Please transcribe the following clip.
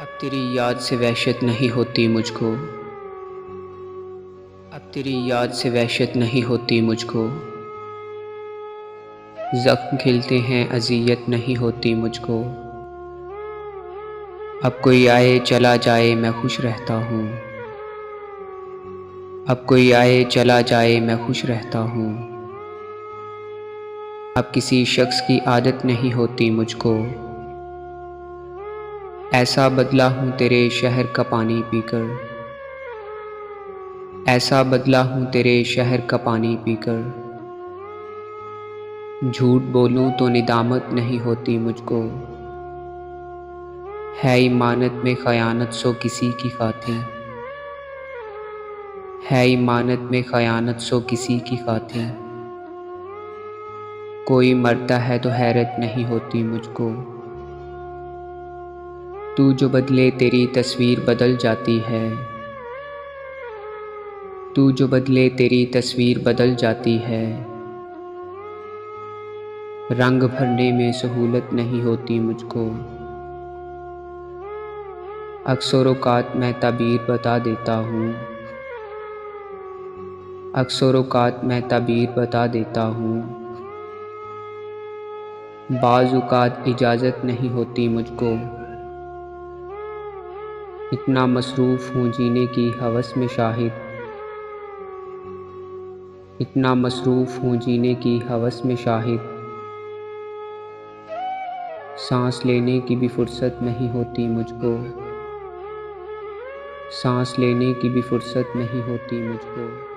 अब तेरी याद से वहशत नहीं होती मुझको। अब तेरी याद से वहशत नहीं होती मुझको। ज़ख्म खिलते हैं अज़ियत नहीं होती मुझको। अब कोई आए चला जाए मैं खुश रहता हूँ। अब कोई आए चला जाए मैं खुश रहता हूँ। अब किसी शख्स की आदत नहीं होती मुझको। ऐसा बदला हूँ तेरे शहर का पानी पीकर। ऐसा बदला हूँ तेरे शहर का पानी पीकर। झूठ बोलूँ तो निदामत नहीं होती मुझको। है इमानत में ख़यानत सो किसी की खातिर। है इमानत में ख़यानत सो किसी की खातिर। कोई मरता है तो हैरत नहीं होती मुझको। तू जो बदले तेरी तस्वीर बदल जाती है। तू जो बदले तेरी तस्वीर बदल जाती है। रंग भरने में सहूलत नहीं होती मुझको। अक्सर-ओ-कात मैं ताबीर बता देता हूँ। अक्सर-ओ-कात मैं ताबीर बता देता हूँ। बाज़-औक़ात इजाज़त नहीं होती मुझको। इतना मसरूफ़ हूँ जीने की हवस में शाहिद। इतना मसरूफ़ हूँ जीने की हवस में शाहिद। सांस लेने की भी फ़ुर्सत नहीं होती मुझको। सांस लेने की भी फ़ुर्सत नहीं होती मुझको।